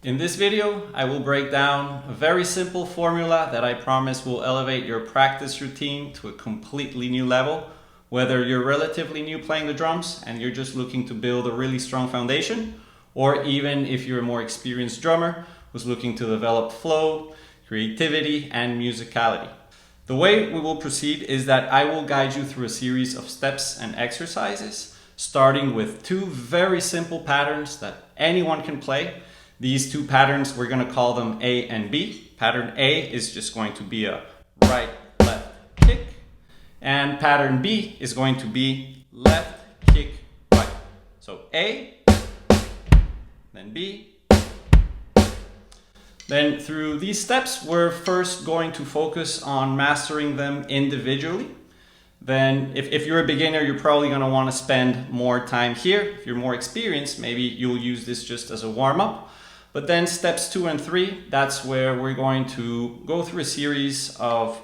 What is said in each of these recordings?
In this video, I will break down a very simple formula that I promise will elevate your practice routine to a completely new level. Whether you're relatively new playing the drums and you're just looking to build a really strong foundation, or even if you're a more experienced drummer who's looking to develop flow, creativity, and musicality. The way we will proceed is that I will guide you through a series of steps and exercises, starting with two very simple patterns that anyone can play. These two patterns, we're going to call them A and B. Pattern A is just going to be a right, left, kick. And pattern B is going to be left, kick, right. So A, then B. Then through these steps, we're first going to focus on mastering them individually. Then if you're a beginner, you're probably going to want to spend more time here. If you're more experienced, maybe you'll use this just as a warm-up. But then steps 2 and 3, that's where we're going to go through a series of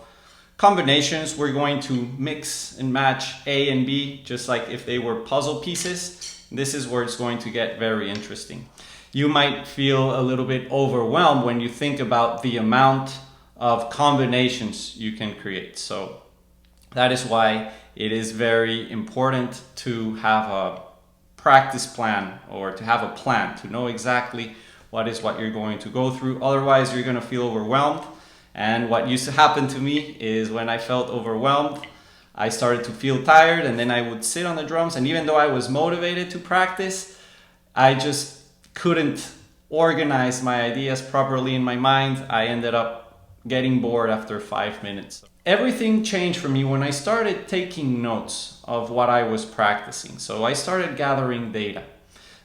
combinations. We're going to mix and match A and B, just like if they were puzzle pieces. This is where it's going to get very interesting. You might feel a little bit overwhelmed when you think about the amount of combinations you can create. So that is why it is very important to have a practice plan, or to have a plan, to know exactly what you're going to go through. Otherwise, you're going to feel overwhelmed. And what used to happen to me is when I felt overwhelmed, I started to feel tired, and then I would sit on the drums, and even though I was motivated to practice, I just couldn't organize my ideas properly in my mind. I ended up getting bored after 5 minutes. Everything changed for me when I started taking notes of what I was practicing. So I started gathering data.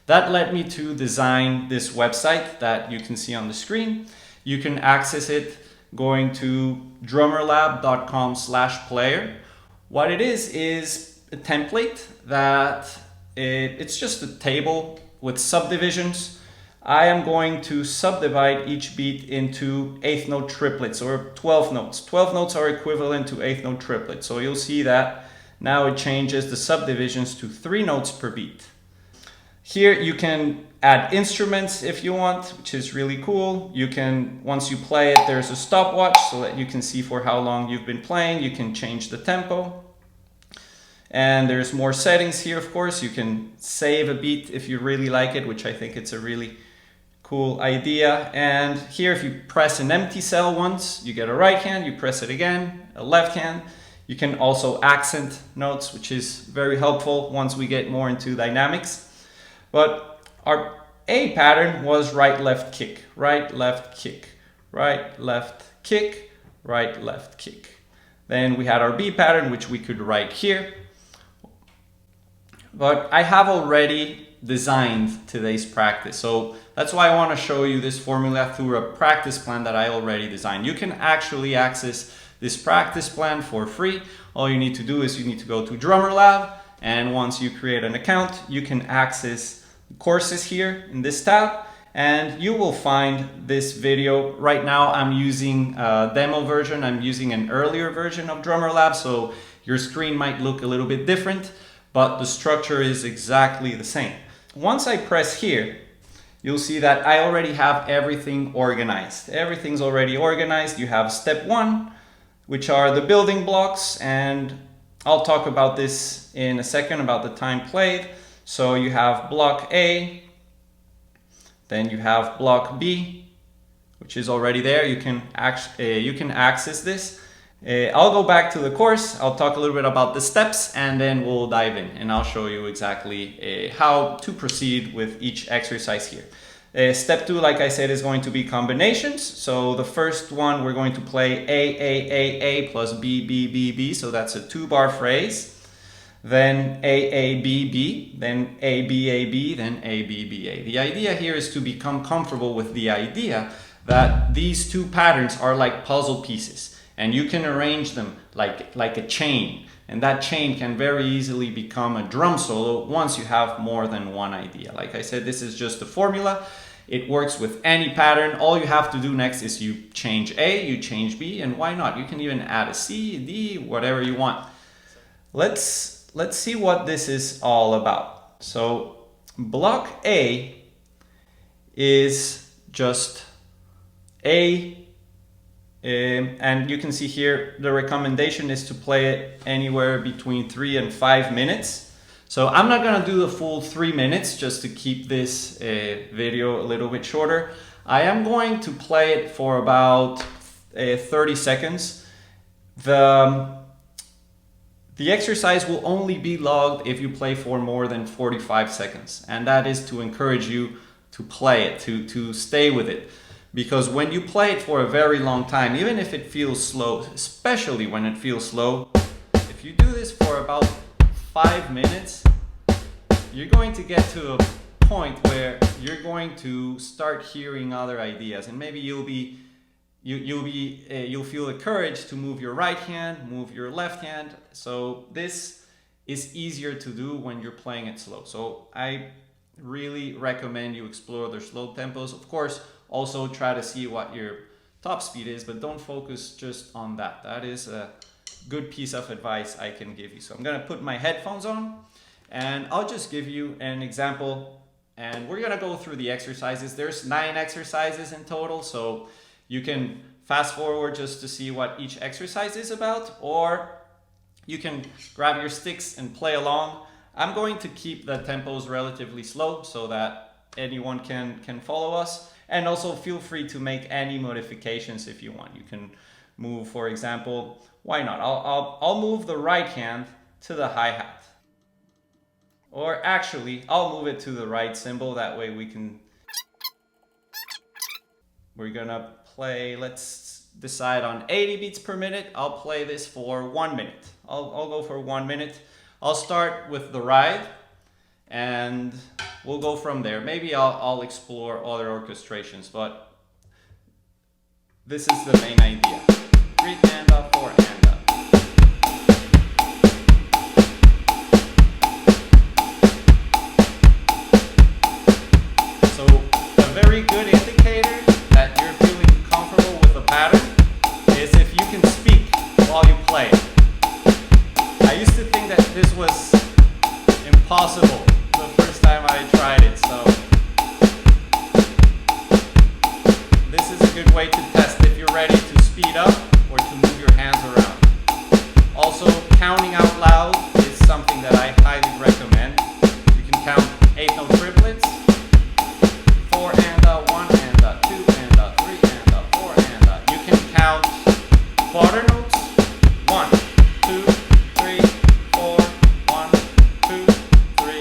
That led me to design this website that you can see on the screen. You can access it going to drummerlab.com/player. What it is a template that it's just a table with subdivisions. I am going to subdivide each beat into 8th note triplets, or 12 notes. 12 notes are equivalent to 8th note triplets. So you'll see that now it changes the subdivisions to 3 notes per beat. Here you can add instruments if you want, which is really cool. You can, once you play it, there's a stopwatch so that you can see for how long you've been playing. You can change the tempo. And there's more settings here, of course. You can save a beat if you really like it, which I think it's a really cool idea. And here, if you press an empty cell once, you get a right hand. You press it again, a left hand. You can also accent notes, which is very helpful once we get more into dynamics. But our A pattern was right, left, kick, right, left, kick, right, left, kick, right, left, kick. Then we had our B pattern, which we could write here. But I have already designed today's practice. So that's why I want to show you this formula through a practice plan that I already designed. You can actually access this practice plan for free. All you need to do is you need to go to DrummerLab. And once you create an account, you can access courses here in this tab, and you will find this video. Right now I'm using a demo version. I'm using an earlier version of DrummerLab, so your screen might look a little bit different, but the structure is exactly the same. Once I press here, you'll see that I already have everything organized. Everything's already organized. You have step 1, which are the building blocks, and I'll talk about this in a second, about the time played. So you have block A, then you have block B, which is already there. You can access this. I'll go back to the course. I'll talk a little bit about the steps, and then we'll dive in, and I'll show you exactly how to proceed with each exercise here. Step 2, like I said, is going to be combinations. So the first one, we're going to play A plus B, B, B, B. So that's a 2-bar phrase. Then A, B, B, then A, B, A, B, then A, B, B, A. The idea here is to become comfortable with the idea that these two patterns are like puzzle pieces, and you can arrange them like a chain. And that chain can very easily become a drum solo once you have more than one idea. Like I said, this is just a formula. It works with any pattern. All you have to do next is you change A, you change B, and why not? You can even add a C, D, whatever you want. Let's see what this is all about. So block A is just A. And you can see here the recommendation is to play it anywhere between 3 and 5 minutes. So I'm not gonna do the full 3 minutes just to keep this video a little bit shorter. I am going to play it for about 30 seconds. The exercise will only be logged if you play for more than 45 seconds. And that is to encourage you to play it, to stay with it. Because when you play it for a very long time, even if it feels slow, especially when it feels slow, if you do this for about 5 minutes, you're going to get to a point where you're going to start hearing other ideas, and maybe you'll feel the courage to move your right hand, move your left hand. So this is easier to do when you're playing it slow. So I really recommend you explore the slow tempos. Of course, also try to see what your top speed is, but don't focus just on that. That is a good piece of advice I can give you. So I'm gonna put my headphones on and I'll just give you an example, and we're gonna go through the exercises. There's 9 exercises in total, so you can fast forward just to see what each exercise is about, or you can grab your sticks and play along. I'm going to keep the tempos relatively slow so that anyone can follow us. And also feel free to make any modifications if you want. You can move, for example, why not? I'll move the right hand to the hi-hat. Or actually, I'll move it to the right cymbal. That way we're gonna play, let's decide on 80 beats per minute. I'll play this for 1 minute. I'll go for 1 minute. I'll start with the ride and we'll go from there. Maybe I'll explore other orchestrations, but this is the main idea. 3 and up, 4 and up. So a very good indicator that you're feeling comfortable with the pattern is if you can speak while you play. I used to think that this was impossible the first time I tried it, so this is a good way to test if you're ready to speed up or to move your hands around. Also, counting out loud is something that I highly recommend. You can count 8-note triplets, 4 and a, 1 and a, 2 and a, 3 and a, 4 and a. You can count quarter notes, 1, 2, 3, 4, 1, 2, 3,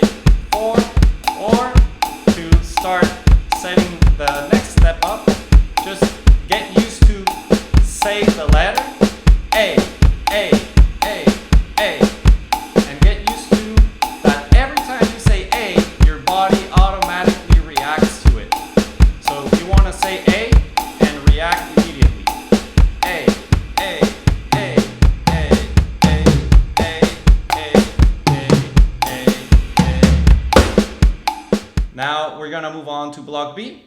4, or to start setting the next step up, just get used to say the letter A, A, A, A, and get used to that every time you say A, your body automatically reacts to it. So you want to say A and react immediately. A, A, A, A, A, A, A, A, A. Now we're gonna move on to block B.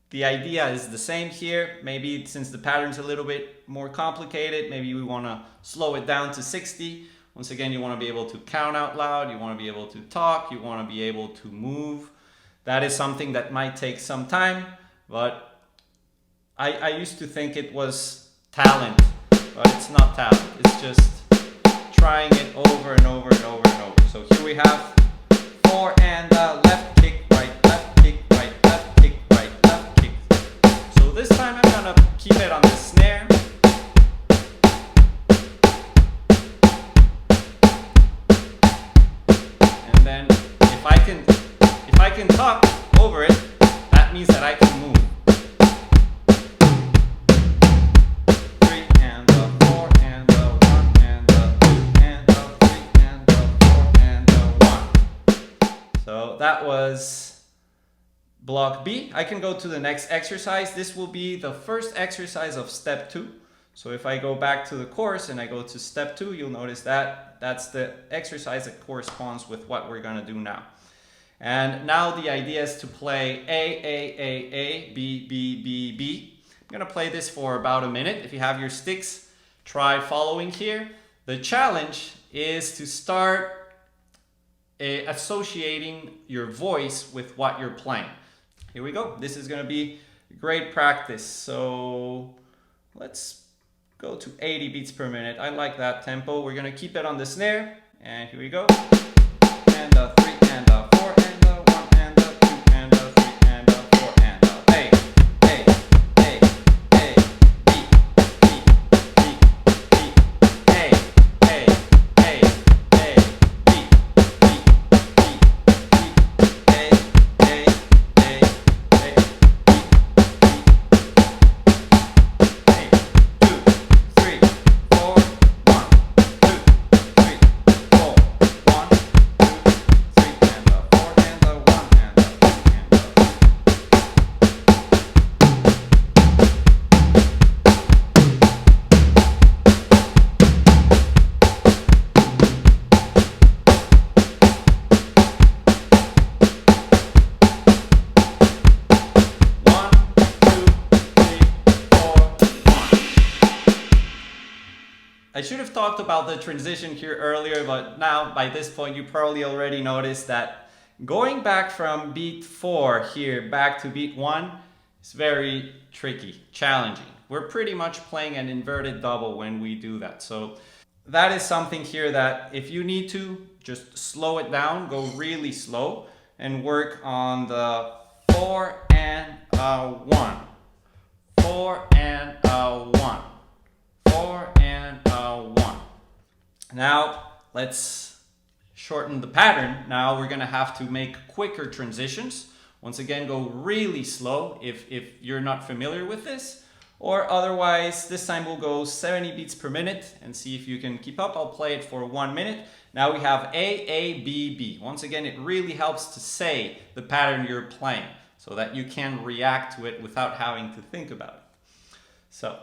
The idea is the same here. Maybe since the pattern's a little bit more complicated, maybe we want to slow it down to 60. Once again, you want to be able to count out loud, you want to be able to talk, you want to be able to move. That is something that might take some time, but I used to think it was talent, but it's not talent. It's just trying it over and over and over and over. So here we have 4 and a, left kick, right, left kick, right, left kick, right, left kick. So this time I'm gonna keep it on the snare. And then if I can talk over it, that means that I can move. 3 and a, 4 and a, 1 and a, 2 and a, 3 and a, 4 and a, 1. So that was block B. I can go to the next exercise. This will be the first exercise of step 2. So if I go back to the course and I go to step 2, you'll notice that that's the exercise that corresponds with what we're gonna do now. And now the idea is to play A, B, B, B, B. I'm gonna play this for about a minute. If you have your sticks, try following here. The challenge is to start associating your voice with what you're playing. Here we go. This is gonna be great practice. So let's go to 80 beats per minute. I like that tempo. We're gonna keep it on the snare, and here we go. And a 3 and a 4 and a 1 and a 2 and a 3 and a 4 and a A, A, A, A, B, B, B, B, A, A, A, A, B, B, B, B, A, A, A, A, I should have talked about the transition here earlier, but now by this point you probably already noticed that going back from beat 4 here back to beat 1 is very tricky, challenging. We're pretty much playing an inverted double when we do that. So that is something here that if you need to, just slow it down, go really slow and work on the 4 and a 1, 4 and a 1, 4 and a 1. Now let's shorten the pattern. Now we're gonna have to make quicker transitions. Once again, go really slow if you're not familiar with this, or otherwise this time we'll go 70 beats per minute and see if you can keep up. I'll play it for 1 minute. Now we have A, B, B. Once again, it really helps to say the pattern you're playing so that you can react to it without having to think about it. So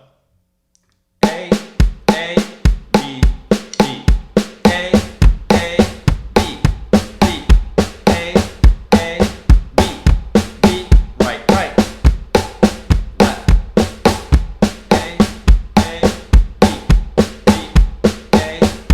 A, B, B, A, B, B, A, B, B, right, right, left, A, B, B, A, B,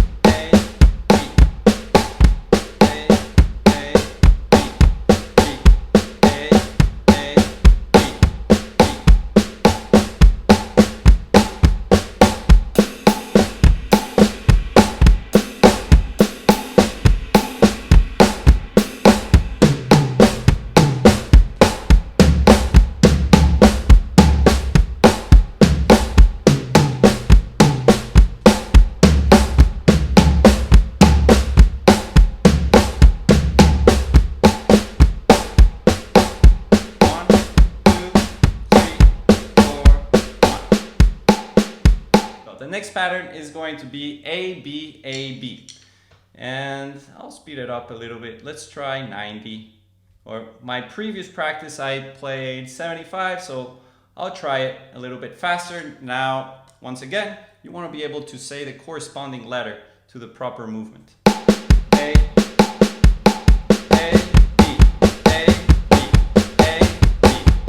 The next pattern is going to be A, B, A, B. And I'll speed it up a little bit. Let's try 90. Or my previous practice I played 75, so I'll try it a little bit faster. Now, once again, you want to be able to say the corresponding letter to the proper movement. A, A, B, A, B, A, B, A, B, A.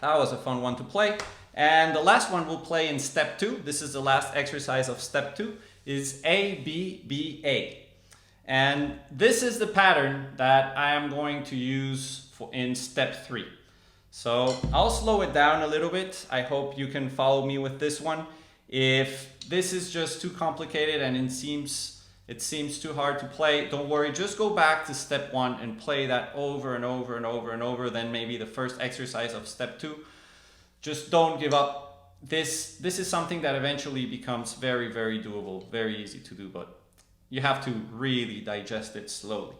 That was a fun one to play. And the last one we'll play in step 2, this is the last exercise of step 2, is A, B, B, A. And this is the pattern that I am going to use in step 3. So I'll slow it down a little bit. I hope you can follow me with this one. If this is just too complicated and it seems too hard to play, don't worry, just go back to step 1 and play that over and over and over and over, then maybe the first exercise of step 2. Just don't give up. this is something that eventually becomes very, very doable, very easy to do, but you have to really digest it slowly.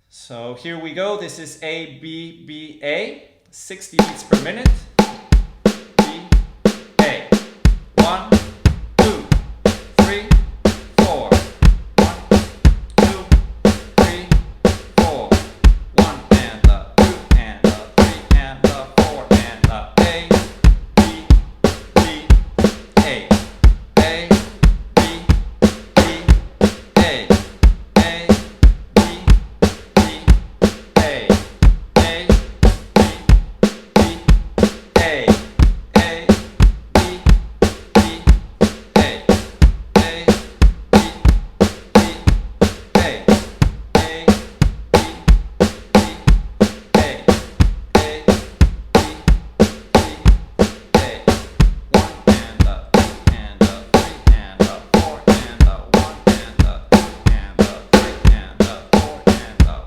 So here we go. This is A, B, B, A, 60 beats per minute. B, A. 1, 2, 3, 4. 1, 2, 3, 4. 1 and the 2 and the 3 and the 4 and the A, B, B, A. A, B, B, A. A, B, B, A. A, B, B, A. A, B, B, A. A, B, B, A. A, B, B, A. A, B, B, A. 1 and the 2 and the 3 and the 4 and the 1 and the 2 and the 3 and the 4 and the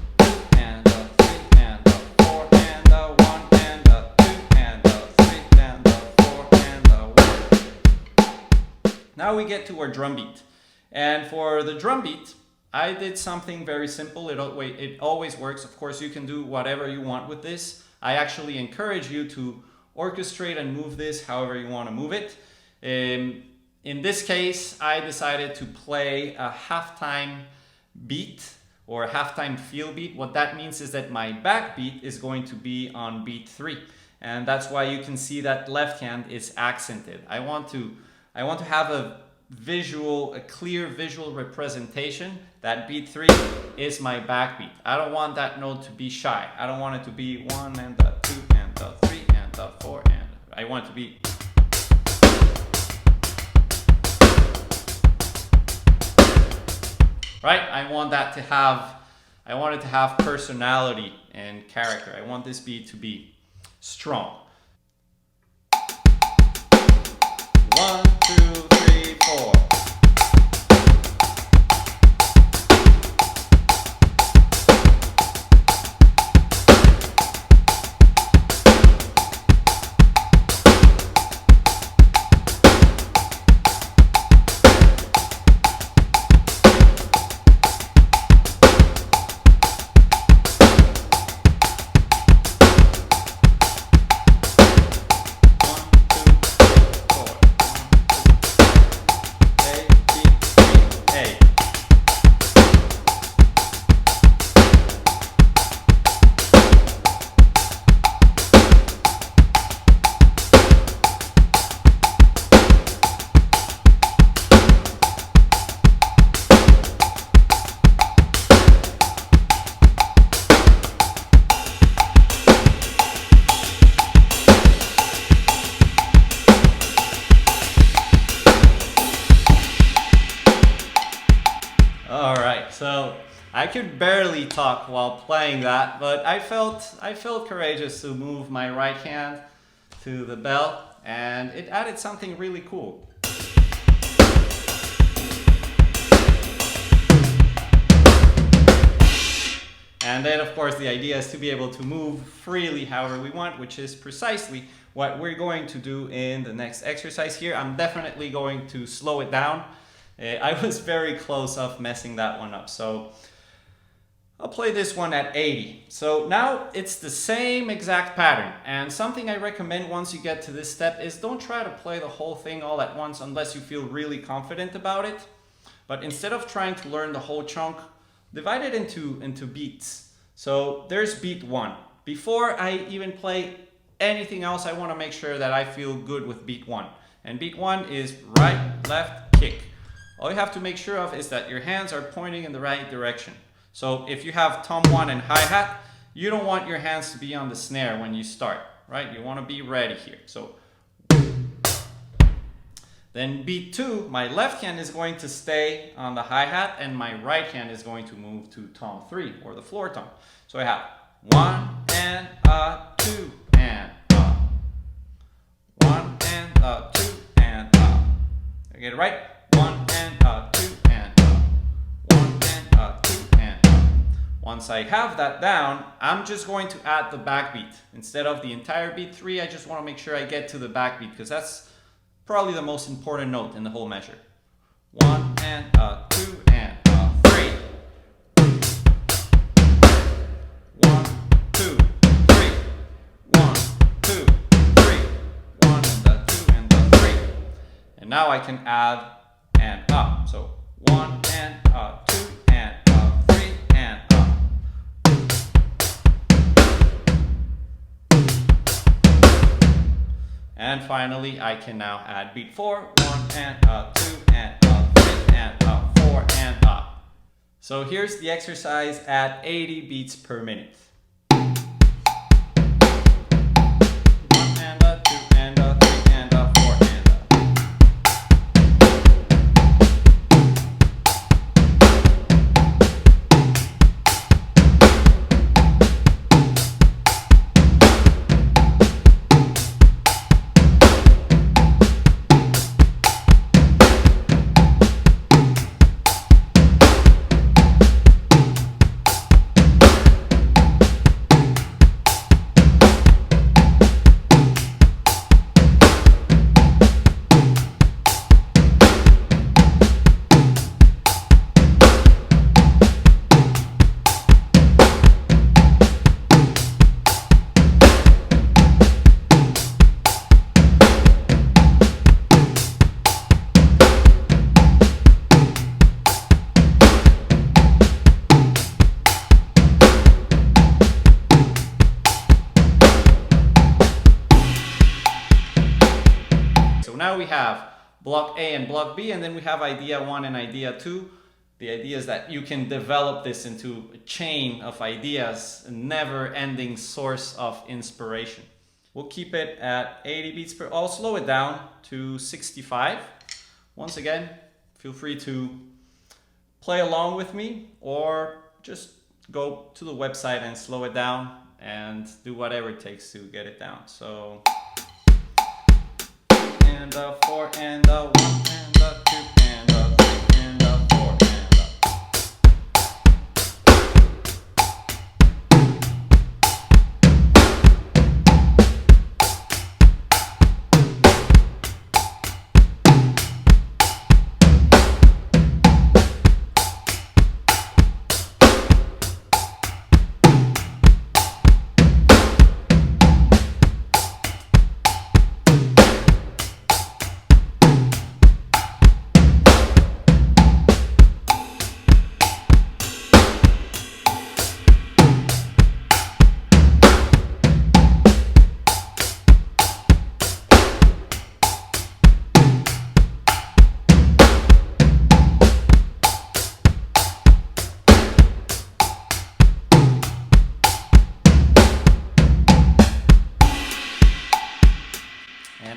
2 and the 3 and the 4 and the 1 and the 2 and the 3 and the 4 and the 1. Now we get to our drum beat. And for the drum beat, I did something very simple. It always works. Of course, you can do whatever you want with this. I actually encourage you to orchestrate and move this however you want to move it. In this case, I decided to play a halftime beat or a halftime feel beat. What that means is that my backbeat is going to be on beat 3. And that's why you can see that left hand is accented. I want to have a clear visual representation that beat 3 is my backbeat. I don't want that note to be shy. I don't want it to be 1 and the 2 and the 3 and the 4 and I want it to be. Right? I want it to have personality and character. I want this beat to be strong. 1, 2, 3, 4. So I could barely talk while playing that, but I felt courageous to move my right hand to the bell, and it added something really cool. And then of course the idea is to be able to move freely however we want, which is precisely what we're going to do in the next exercise here. I'm definitely going to slow it down. I was very close of messing that one up, so I'll play this one at 80. So now it's the same exact pattern, and something I recommend once you get to this step is don't try to play the whole thing all at once unless you feel really confident about it. But instead of trying to learn the whole chunk, divide it into beats. So there's beat 1. Before I even play anything else, I want to make sure that I feel good with beat 1. And beat 1 is right, left, kick. All you have to make sure of is that your hands are pointing in the right direction. So if you have tom 1 and hi-hat, you don't want your hands to be on the snare when you start, right? You want to be ready here. So then beat 2, my left hand is going to stay on the hi-hat and my right hand is going to move to tom 3 or the floor tom. So I have 1 and a 2 and a 1 and a 2 and a. I get it right? 1 and a 2 and a 1 and a 2 and a Once I have that down, I'm just going to add the backbeat. Instead of the entire beat 3, I just want to make sure I get to the backbeat because that's probably the most important note in the whole measure. 1 and a 2 and a 3. 1, 2, 3. 1, 2, 3. 1 and a 2 and a 3. And now I can add and up. So 1 and a 2 and a 3 and up. And finally, I can now add beat 4, 1 and a 2 and a 3 and a 4 and up. So here's the exercise at 80 beats per minute. 1 and a 2 and a 3 and a 4 and a. Now we have block A and block B, and then we have idea 1 and idea 2. The idea is that you can develop this into a chain of ideas, a never-ending source of inspiration. We'll keep it at 80 beats per. I'll slow it down to 65. Once again, feel free to play along with me or just go to the website and slow it down and do whatever it takes to get it down. So and a 4 and a 1 and a 2 and a 3 and a 4 and a.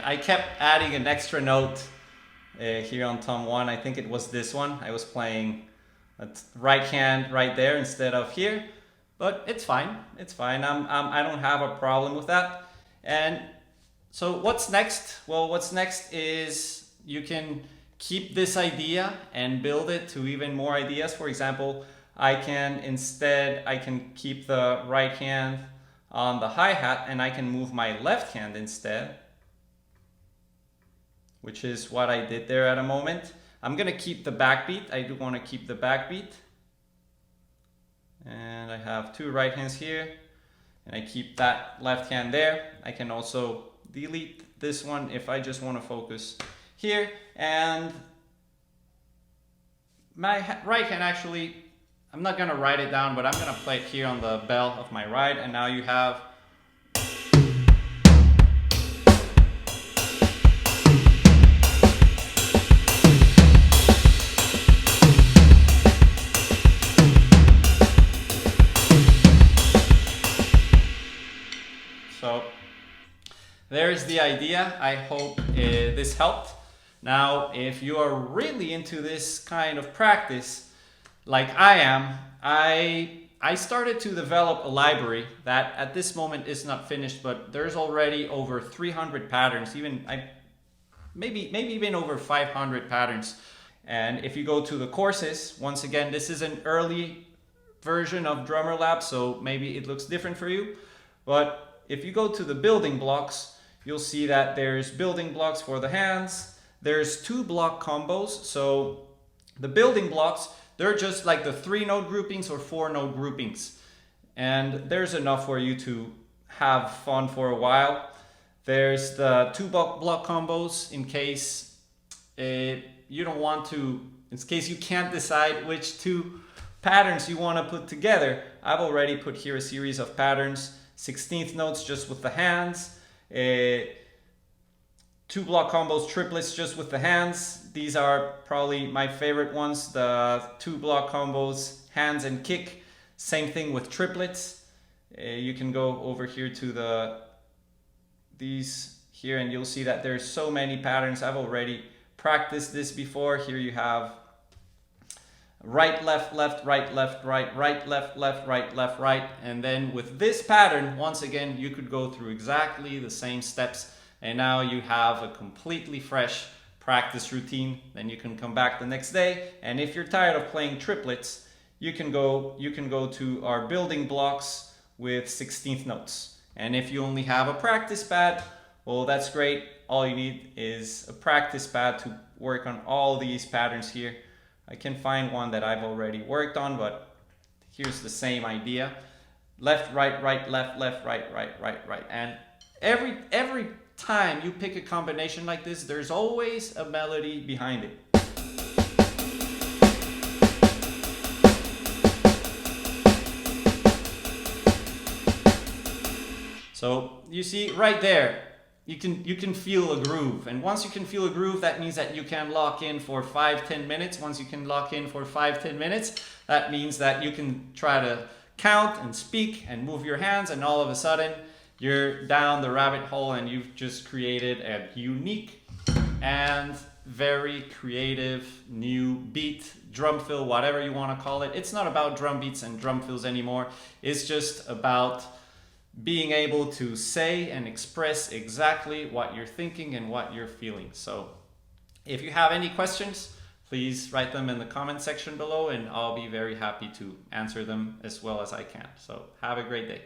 I kept adding an extra note here on tom 1. I think it was this one. I was playing right hand right there instead of here, but it's fine. It's fine. I don't have a problem with that. And so what's next? Well, what's next is you can keep this idea and build it to even more ideas. For example, I can keep the right hand on the hi-hat and I can move my left hand instead, which is what I did there at a moment. I'm gonna keep the backbeat. I do wanna keep the backbeat. And I have 2 right hands here, and I keep that left hand there. I can also delete this one if I just wanna focus here. And my right hand actually, I'm not gonna write it down, but I'm gonna play it here on the bell of my right, and now you have there's the idea. I hope this helped. Now, if you are really into this kind of practice, like I am, I started to develop a library that at this moment is not finished, but there's already over 300 patterns, maybe even over 500 patterns. And if you go to the courses, once again, this is an early version of DrummerLab, so maybe it looks different for you. But if you go to the building blocks, you'll see that there's building blocks for the hands. There's 2 block combos. So the building blocks, they're just like the 3-note groupings or 4-note groupings. And there's enough for you to have fun for a while. There's the 2 block combos in case you don't want to, in case you can't decide which 2 patterns you want to put together. I've already put here a series of patterns, 16th notes just with the hands, 2 block combos, triplets just with the hands. These are probably my favorite ones, the 2 block combos, hands and kick. Same thing with triplets. You can go over here to these here and you'll see that there's so many patterns. I've already practiced this before. Here you have right, left, left, right, left, right, right, left, left, right, left, right. And then with this pattern, once again, you could go through exactly the same steps. And now you have a completely fresh practice routine. Then you can come back the next day. And if you're tired of playing triplets, you can go to our building blocks with 16th notes. And if you only have a practice pad, well, that's great. All you need is a practice pad to work on all these patterns here. I can find one that I've already worked on, but here's the same idea. Left, right, right, left, left, right, right, right, right. And every time you pick a combination like this, there's always a melody behind it. So you see right there, you can feel a groove. And once you can feel a groove, that means that you can lock in for 5-10 minutes. Once you can lock in for 5-10 minutes, that means that you can try to count and speak and move your hands, and all of a sudden you're down the rabbit hole and you've just created a unique and very creative new beat, drum fill, whatever you want to call it. It's not about drum beats and drum fills anymore. It's just about being able to say and express exactly what you're thinking and what you're feeling. So if you have any questions, please write them in the comment section below and I'll be very happy to answer them as well as I can. So have a great day.